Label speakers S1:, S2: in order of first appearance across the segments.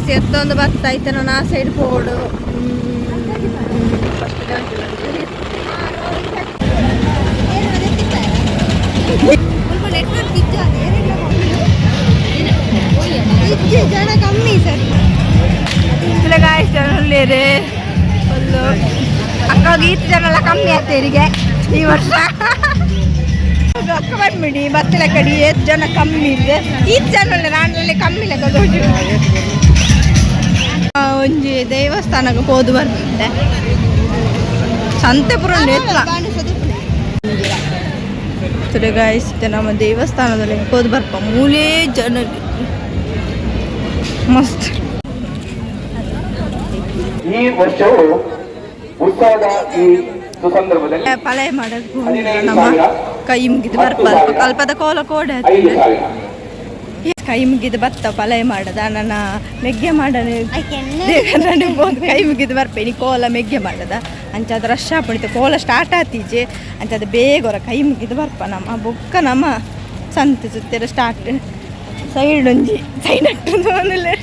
S1: Bus ಎತ್ತೊಂದು ಬತ್ತಾಯ್ತು ನಾನು ಆ side ಪೋಡು
S2: ಜನ ಕಮ್ಮಿ ಸರ್
S1: ಗಾಯಸ್ಟೇ ಫುಲ್ಲು ಅಕ್ಕಾಗಿ ಇತ್ತು ಜನ ಎಲ್ಲ ಕಮ್ಮಿ ಆಗ್ತೇರಿಗೆ ಈ ವರ್ಷ ಅಕ್ಕ ಬಂದ್ಬಿಡಿ ಬತ್ತಲ ಕಡಿ ಎಷ್ಟು ಜನ ಕಮ್ಮಿ ಇದೆ ಇತ್ತು ಜನ ನಾನಲ್ಲಿ ಕಮ್ಮಿ ಲೆಕ್ಕ ಒಂಜಿ ದೇವಸ್ಥಾನಕ್ಕೆ ಹೋದು ಬರ್ತಿದ್ದೆ ಸಂತೆಪುರ ಗಾಯಿಸಿದ್ದೆ ನಮ್ಮ ದೇವಸ್ಥಾನದಲ್ಲಿ ಹೋದು ಬರ್ಪ ಮೂಲೇ ಜನ ಮಸ್ತ್
S3: ಈ ವರ್ಷವು ಉತ್ಸವದ ಈ ಸುಸಂದರ್ಭದಲ್ಲಿ
S1: ಪಲಯ ಮಾಡಕ್ಕೆ ನಮ್ಮ ಕೈ ಮುಗಿದು ಬರ್ಪ ಕಲ್ಪದ ಕೋಲ ಕೋಡ ಕೈ ಮುಗಿದು ಬತ್ತ ಪಲಯ ಮಾಡದ ನನ್ನ ಮೆಗ್ಗೆ ಮಾಡನೆ ಕೈ ಮುಗಿದು ಬರ್ಪೇನಿ ಕೋಲ ಮೆಗ್ಗೆ ಮಾಡದ ಅಂಚದ ರಶ್ ಪಡಿತು ಕೋಲ ಸ್ಟಾರ್ಟ್ ಆತೀಜೆ ಅಂಚದ ಬೇಗ ಕೈ ಮುಗಿದು ಬರ್ಪ ನಮ್ಮ ಬೊಕ್ಕ ನಮ್ಮ ಸಂತೆ ಸುತ್ತಿರ ಸ್ಟಾರ್ಟ್ ಸೈಡ್ ಒಂಜಿ ಸೈಡ್ ಅಟ್ಟಲೆ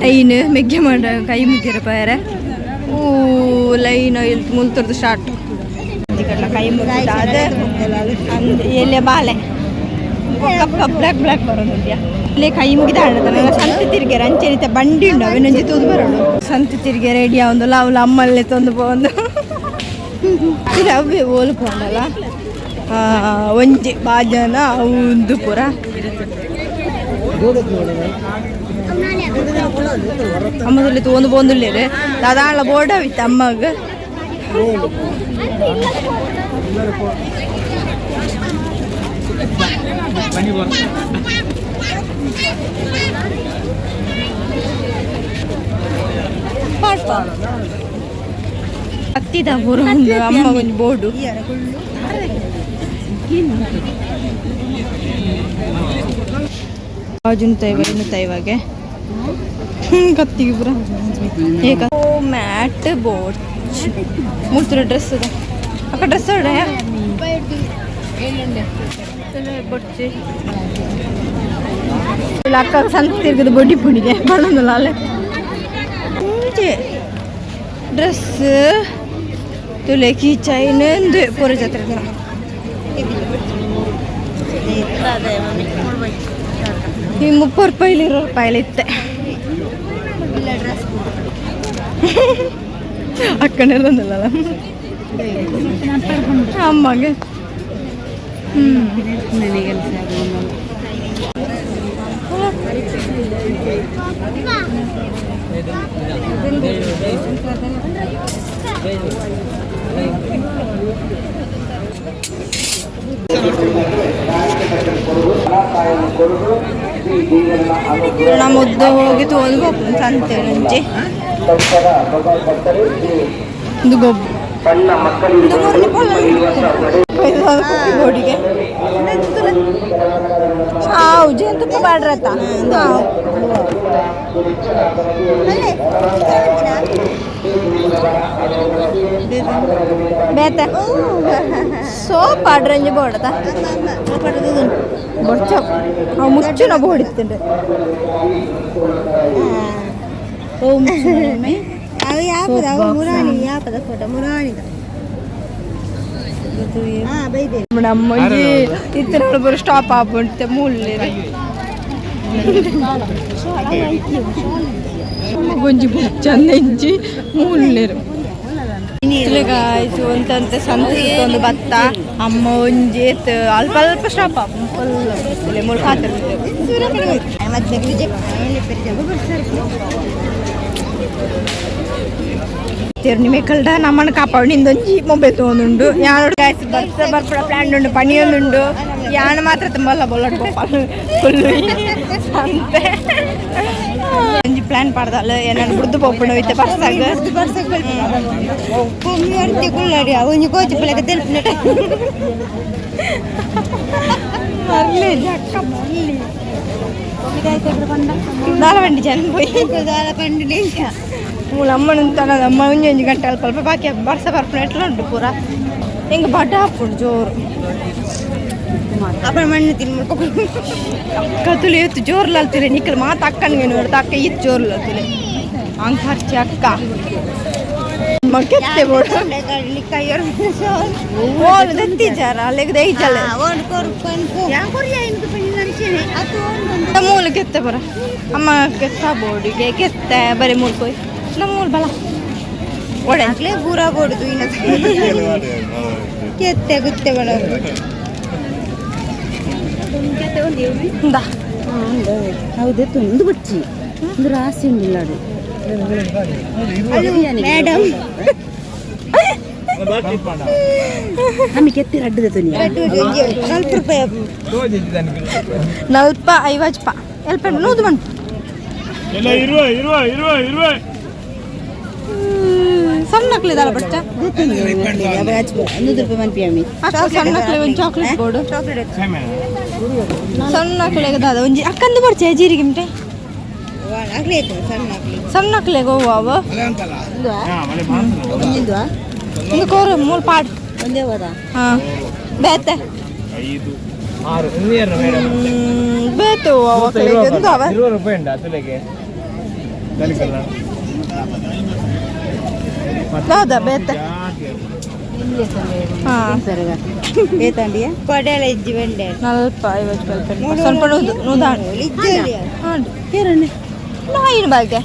S1: ಲೈನ್ ಮೆಗ್ಗೆ ಮಾಡ ಕೈ ಮುಗಿರ ಪಾಯರ ಓ ಲೈನ್ ಇಲ್ಲಿ ಮುಲ್ತರದು ಸ್ಟಾರ್ಟ್ ಕೈ ಮುಗಿದ ಎಲ್ಲೇ ಬಾಲೆ ಕಪ್ ಕಪ್ ಬ್ಲ್ಯಾಕ್ ಬ್ಲ್ಯಾಕ್ ಬರೋದು ಇಲ್ಲೇ ಕೈ ಮುಗಿದ ಆಡದ ಸಂತೆ ತಿರ್ಗೆರೆ ಅಂಚೆನಿತ ಬಂಡಿ ಉಂಡು ಅವನೊಂಜಿ ತೂದು ಬರೋದು ಸಂತೆ ತಿರ್ಗೆ ರೆಡಿಯ ಒಂದು ಲಾವ್ಲ ಅಮ್ಮಲ್ಲೇ ತಂದು ಬಂದು ಅವೇ ಓಲ್ಕೊಂಡಲ್ಲ ಒಂಜಿ ಬಾಜನ ಒಂದು ಪುರ ಅಮ್ಮದಲ್ಲಿ ಒಂದು ಬಂದುಳ್ಳೇರು ದಾದಾಳ ಬೋರ್ಡ್ ಆವಿತ್ತು ಅಮ್ಮಗ ಹತ್ತಿದ ಪುರ ಒಂದು ಅಮ್ಮ ಒಂದು ಬೋರ್ಡು ಬಾಜುನ್ ತೈವ ಇನ್ನು ತೈವಾಗೆ ಕತ್ತಿಗೆ ಪುರ ಏಕ ಮ್ಯಾಟ್ ಬೋಟ್ ಮೂತ್ರ ಡ್ರೆಸ್ ಅದ ಅಕ್ಕ ಡ್ರೆಸ್ ಹೊಡ ಬೊಚ್ಚಿ ಇಲ್ಲ ಅಕ್ಕ ಸಂತ ತಿರ್ಗದ ಬೊಡ್ಡಿ ಪುಡಿಗೆ ಬಣ್ಣದಲ್ಲ ಅಲ್ಲೇ ಡ್ರೆಸ್ ತುಳಕಿ ಚೈನ್ ಪುರ ಜಾತ್ರೆ ಈ 30 ರೂಪಾಯಿಲಿ 20 ರೂಪಾಯಿಲಿ ಇತ್ತೆ ಅಕ್ಕನಿರೋದಲ್ಲ ಅಮ್ಮಗೆ ನಮ್ಮ ಮುದ್ದು ಹೋಗಿ ತೋದು ಗೊಬ್ಬರ ಸಂತೆ ನಂಚೆ ಇದು ಗೊಬ್ಬರ ಗೋಡಿಗೆ ಜೇನುತುಪ್ಪ ಬಾಡ್ರತ್ತ ಬೇತ ಸೋಪ್ ಆಡ್ರಂಜಿ ಬೋಡದ ಬೊಡ್ಚ ಅವು ಮುಚ್ಚಿನ ಬೋಡಿತ್ತಂಡು
S2: ಅವು ಯಾಪದ ಅವು ಮುರಾಣಿ ಯಾಪದ ಫೋಟೋ ಮುರಾಣಿದ
S1: ನಮ್ಮಂಜಿ ಇತ್ತಿನ ಬರೋ ಸ್ಟಾಪ್ ಆಗ್ಬಿಡ್ತೆ ಮೂಲೆ ಗೊಂಜಿ ಚಂದಂಜಿ ಮೂಲೆರು ಗಾಯ್ಸು ಅಂತಂತೆ ಸಂತೆ ಒಂದು ಭತ್ತ ಅಮ್ಮ ಒಂಜಿ ಅಲ್ಪ ಅಲ್ಪ ಸ್ಟಾಪ್ ಫುಲ್ ಮೂರು ಖಾತೆ ತಿರ್ನಿಮೆ ಕಲ್ಡ ನಮ್ಮನ್ನ ಕಾಪಾಡಿಂದೊಂಜಿ ಮೊಬೈಲ್ ತೊಗೊಂಡುಂಡು ಯಾರು ಗಾಯ್ಸ್ ಬರ್ಪಡ ಪ್ಲಾನ್ ಉಂಡು ಪಣಿಯೊಂದುಂಡು ಯಾಣ ಮಾತ್ರ ತುಂಬಲ್ಲ ಬೊಲ್ಲಡ್ ಫುಲ್ಲು ಸಂತೆ ಒಂಜಿ ಪ್ಲಾನ್ ಪಡ್ದಲ್ಲ ಏನಾದ್ರು ಬುಡ್ದು ಪೋಪುಂಡು ಹೋಯ್ತೆ ಬರ್ಸಾಗ
S2: ಕುಳ್ಳಾಡಿ ಒಂಜಿ ಕೋಚಿ ಪುಲಕ ತೆಲ್ಪಿನಟ
S1: ಮರ್ಲಿ ಜಕ್ಕ ಮರ್ಲಿ ದಾಲ ಬಂಡಿ ಜನ ಹೋಯ್
S2: ದಾಲ ಬಂಡಿ
S1: ಅಮ್ಮನ ಅಮ್ಮ ಒಂಜಿ ಗಂಟೆ ಅಲ್ಪ ಅಲ್ಪ ಬಾಕಿ ಬರ್ಸ ಬರ್ಪುನ ಎಟ್ಲ ಉಂಟು ಪೂರ ಹಿಂಗೆ ಬಡ್ಡ ಹಾಪುಂಡು ಜೋರು
S2: आपण म्हणणं तीन
S1: अक्का तुला येतो जोर लावते निकल मात अक्कन घेऊन वरता अक्का येत जोर लावते अंग हरची अक्का मग किती बोल बोल देती जरा लेक देई चले ಮೂಲ ಕೆತ್ತ ಬರ ಅಮ್ಮ ಕೆತ್ತ ಬೋರ್ಡಿಗೆ ಕೆತ್ತ ಬರೀ ಮೂಲ ಕೊಯ್ ನಮ್ಮ ಮೂಲ ಬಲ ಒಡೆ
S2: ಬೂರಾ ಬೋರ್ದು ಇನ್ನ ಕೆತ್ತೆ ಗುತ್ತೆ ಬಳ
S4: ಹೌದು ತುಂದು ಬಿಚ್ಚಿ ಒಂದು ರಾಸಿ ಉಂಡಿಲ್ಲ ಅದು
S2: ಮೇಡಮ್
S4: ನಮಗೆ ಎತ್ತಿ ಅಡ್ಡದ ತುನಿ
S2: ಸ್ವಲ್ಪ ರೂಪಾಯಿ
S1: ನಲ್ಪ 50 ಪಾ ಎಲ್ಪ ನೂದು ಬಂತು
S5: ಎಲ್ಲ 20
S1: ಸಣ್ಣಕ್ಲೆ ದಾಲ ಬಟ್ಟ
S4: 100 ರೂಪಾಯಿ ಮನ್ಪಿಯಾಮಿ
S1: ಸಣ್ಣಕ್ಲೆ ಒಂದು ಚಾಕ್ಲೇಟ್ ಬೋರ್ಡ್ ಸಣ್ಣಕ್ಲೆಗೆ ದಾದ ಒಂಜಿ ಅಕ್ಕಂದು ಬರ್ಚೆ ಜೀರಿಗೆ ಮಿಟೆ
S2: ಆಗ್ಲೇ ಆಯ್ತು
S1: ಸಣ್ಣಕ್ಲೆಗೆ ಹೋಗುವ
S4: ಒಂದಿಂದ್ವಾ
S1: ಇಂದು ಕೋರು ಮೂರು ಪಾಡು
S4: ಒಂದೇ ಹೋದ
S1: ಹಾಂ ಬೇತೆ
S5: 5 6 ನೀರು ಮೇಡಮ್
S1: ಬೇತು ಅವಕ್ಕೆ ಒಂದು ಅವ
S5: 20 ರೂಪಾಯಿ ಉಂಟು ಅತುಲೆಗೆ ಕಲಿಕಲ್ಲ
S1: ಹೌದಾ ಬೇತೆ ಹಾಂ
S4: ಏತಂಡಿಯ
S2: ಕೊಡೆಲ್ಲ ಇಜ್ಜಿ ಬೆಂಡೆ
S1: ನಲ್ಪ 50 ರೂಪಾಯಿ ಸ್ವಲ್ಪ ನೂದಾಣಿ ಹಾಂ
S4: ಏರಣ್ಣೆ
S1: ನಾಯಿನ ಬಗ್ಗೆ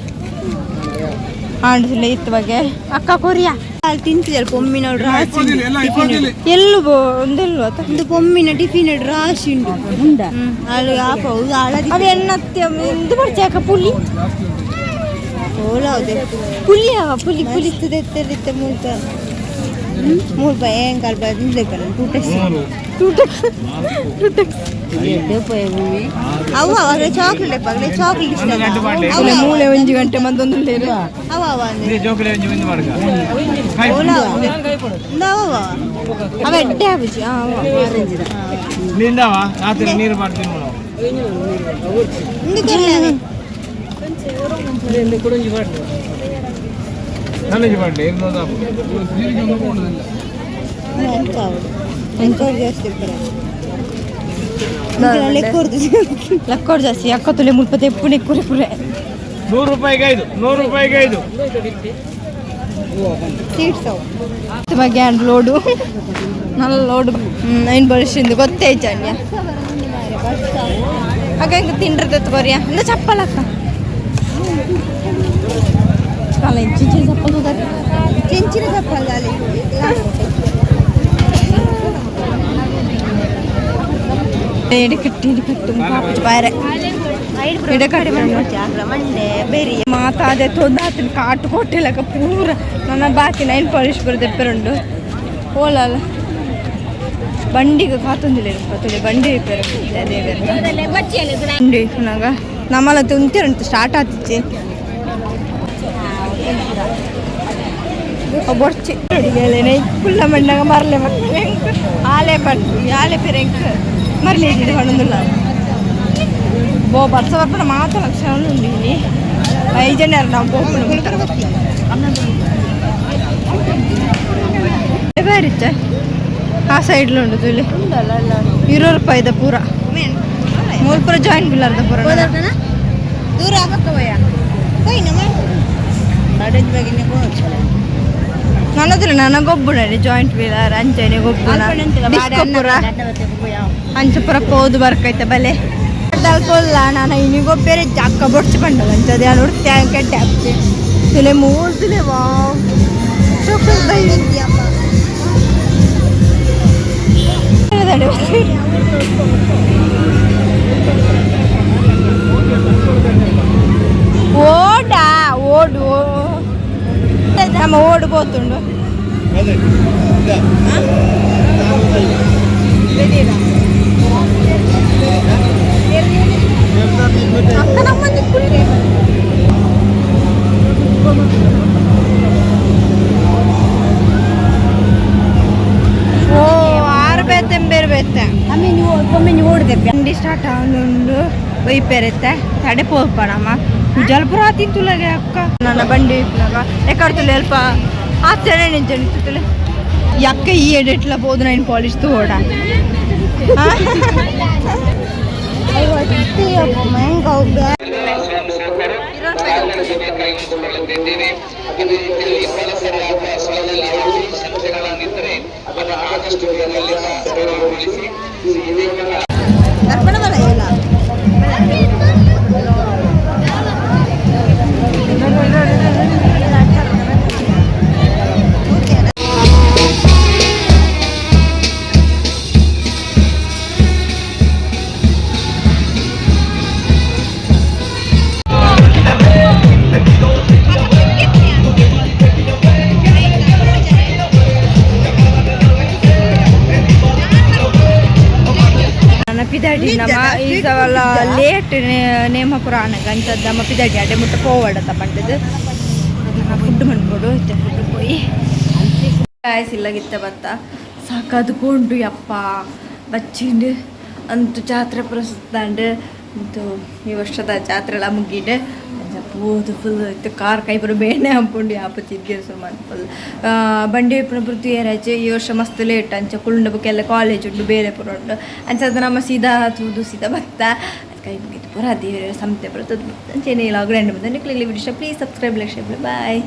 S1: ಆಂಡಿಸಿಲ್ಲ ಇತ್ತು ಬಗ್ಗೆ ಅಕ್ಕ ಕೊರಿಯಾ
S2: ಅಲ್ಲಿ ತಿಂತಿದ್ದಾರೆ ಪೊಮ್ಮಿನ ರಾಶಿ
S1: ಎಲ್ಲೂ ಒಂದೆಲ್ವ
S2: ಒಂದು ಪೊಮ್ಮಿನ ಟಿಫಿನ್ ರಾಶಿ ಉಂಟು
S4: ಉಂಡ
S2: ಅಲ್ಲಿ ಆಪ ಹಳದಿ
S1: ಅವು ಎಣ್ಣತ್ತೆ ಇದು ಬರ್ತೆ ಅಕ್ಕ ಪುಲಿ
S2: ಓಲೌದೆ
S1: ಪುಲಿ ಅವ ಪುಲಿ ಪುಲಿ
S2: ತೆತ್ತೆ ಮೂಲ್ಕ ಮೂಲ್ಪ ಏನ್ ಕಲ್ಪ ನಿಂತ್ಲೇಕಲ್ಲ ಅವ ಅವಾಗ ಚಾಕ್ಲೇಟ್ ಪಗಲೆ ಚಾಕ್ಲೇಟ್ ಇಷ್ಟ
S1: ಮೂಳೆ ಒಂಜಿ ಗಂಟೆ ಮತ್ತೊಂದು ಲೇರು
S2: ಅವ ಅವ ಅಂದ್ರೆ
S5: ಜೋಕಲೆ ಒಂದು ಮಾಡ್ಕ
S1: ಅವ ಎಡ್ಡೆ ಆಗುಜಿ
S5: ನಿಂದವ ರಾತ್ರಿ ನೀರು ಮಾಡ್ತೀನಿ ನನಗೆ ಮಾಡಲಿ
S1: ಲಕ್ಕೋಡ್ ಜಾಸ್ತಿ ಅಕ್ಕ ತುಲೆ ಮುಲ್ಪತ್ತೆ ಪುಣೆ ಕುರೆ ಕುರೆ
S5: 100 ರೂಪಾಯಿಗೆ 5
S1: ಬಗ್ಗೆ ಲೋಡು നല്ല ലോഡ് അതിന് ಬಳಸಿಂದು ಗೊತ್ತೇ ಜನ್ಯ ಆಗ ಹಿಂಗೆ ತಿಂಡಿರ್ತೈತೆ ಕೊರಿಯ ಇಂದ ಚಪ್ಪಲಕ್ಕ ಕಾಲ ಚಿಂಚಿನ ಚಪ್ಪಲ್ ಹೋದಾರೆ
S2: ಚಿಂಚಿನ ಚಪ್ಪಲ್ ಅಲ್ಲಿ
S1: ಇಡಕಟ್ಟು ಬಾರೆ ಮಾತಾದೆ ತೊಂದಾತಿನ ಕಾಟು ಕೊಟ್ಟಿಲ್ಲಕ ಪೂರ ನನ್ನ ಬಾಕಿ ನೈನ್ ಪಾಲಿಶ್ ಬರೆದೆಪ್ಪರುಂಡು ಓಲಲ್ಲ ಬಂಡಿಗೆ ಕಾತೊಂದಿಲ್ಲ ಇರುತ್ತದೆ ಬಂಡಿ ಬಂಡಿ ನಾಗ ನಮ್ಮಲ್ಲ ತುಂತಿರಂತ ಸ್ಟಾರ್ಟ್ ಆತಿಚ್ಚಿ ಬೊರ್ಚಿ ಅಡಿಗೆಲೇನೆ ಕುಲ್ಲ ಮಣ್ಣಾಗ ಮರಲೆ ಮತ್ತೆ ಆಲೆ ಬಂಡು ಆಲೆ ಪೆರೆಂಕ್ ಮರಲೆ ಇದ್ದಿದ್ದು ಹಣ್ಣುಲ್ಲ ಬೋ ಬರ್ಸ ಬರ್ಪಣ ಮಾತ್ರ ಲಕ್ಷಣ ಉಂಡು ಇಲ್ಲಿ 5 ಜನ ನಾವು ಬೋಪುಣ ಬೇರಿಚ್ಚ ಆ ಸೈಡ್ಲು ಉಂಟು ತುಳಿ 20 ರೂಪಾಯಿದ ಪೂರ ಮೂರು ಪೂರ ಜಾಯಿನ್ ಬಿಲ್ಲರ್ದ ಪೂರ
S2: ದೂರ ಆಗಕ್ಕವಯ್ಯ
S1: ನನ್ನದಿಲ್ಲ ನನಗೊಬ್ಬುಣ ಜಾಯಿಂಟ್ ವೀಲರ್ ಅಂಚನೆ ಗೊಬ್ಬುಣ ಡಿಸ್ಕೊಬ್ಬುರ ಅಂಚಪುರ ಕೋದು ಬರ್ಕೈತೆ ಬಲೆ ಕೊಲ್ಲ ನಾನು ಇನ್ನಿಗೊಬ್ಬೆರೆ ಜಾಕ ಬೊಡ್ಸಿ ಬಂಡಲ್ಲ ಅಂಚದೆ ನಾನು ಉಡ್ತೆ ಕೆಟ್ಟೆ ಹಾಕ್ತೆ ತುಲೆ ಮೂರು ತುಲೆ ವಾವ್ ಓಡಾ ಓಡು ನಮ್ಮ ಓಡು పోతుండు ಅಕ್ಕ ನಮ್ಮಲ್ಲಿ ಕುಳ್ಳಿ ಓ ಆರು ಬೇತೆ ಬೇರೆ
S4: ಒಮ್ಮೆ ನೀವು ಓಡಿದೆ
S1: ಅಂಗಡಿ ಸ್ಟಾರ್ಟ್ ಆಗೊಂಡು ಒಯ್ಪೆರತ್ತೆ ತಡೆ ಪೋಪಣಮ್ಮ ಜಲ್ಪುರ ತಿಂತುಲಗೆ ಅಕ್ಕ ನನ್ನ ಬಂಡಿ ಇಪ್ಪನಾಗ ಎಕ್ಕಡ್ತುಲೆ ಅಲ್ಪ ಆಚರಣೆ ನಿಂಚಣಿತ್ತುಲೆ ಅಕ್ಕ ಈ ಎಡೆಟ್ಲ ಬೋದು ನೈನ್ ಪಾಲಿಶ್ ತೋಡ पिदाडी नमा इज वाला लेट नेम पुराण गंतद ನಮ್ಮ पिदाडी ಅಡೆ ಮುಟ್ಟ ಕೋವಡ ತಪಂಟದ ಫುಡ್ ಮಾಡ್ಕೊಡು ಇತ್ತೆ ಫುಡ್ ಹೋಯಿ ಗಾಯ್ಸ್ ಇಲ್ಲಗಿತ್ತ ಬತ್ತ ಸಾಕಾದುಕೊಂಡು ಯಪ್ಪ ಬಚ್ಚಿಂಡು ಅಂತೂ ಜಾತ್ರೆ ಪ್ರಸ್ತುತ ಇದು ಈ ವರ್ಷದ ಜಾತ್ರೆ ಎಲ್ಲ ಮುಗಿಡೆ ಪೂದು ಫುಲ್ ಇತ್ತು ಕಾರ್ ಕೈ ಬರೋ ಬೇನೆ ಹಂಪುಂಡು ಯಾಪ ತಿರ್ಗಿರು ಸುಮಾರು ಫುಲ್ ಬಂಡಿ ಪೃಥ್ವಿ ರಜೆ ಈ ವರ್ಷ ಮಸ್ತ್ ಲೇಟ್ ಅಂಚ ಕುಳ್ಳ ಬುಕ್ಕೆಲ್ಲ ಕಾಲೇಜ್ ಉಂಟು ಬೇರೆ ಪುರ ಉಂಟು ಅಂಚದ ನಮ್ಮ ಸೀದಾ ತೂದು ಸೀದಾ ಭಕ್ತ ಕೈ ಮುಗಿತು ಪುರ ದೇವರ ಸಂತೆ ಬರ್ತದೆ ಅಂಚೇನೇ ಇಲ್ಲ ಗ್ರ್ಯಾಂಡ್ ಬಂದ ನಿಕ್ಲಿ video please subscribe like share bye.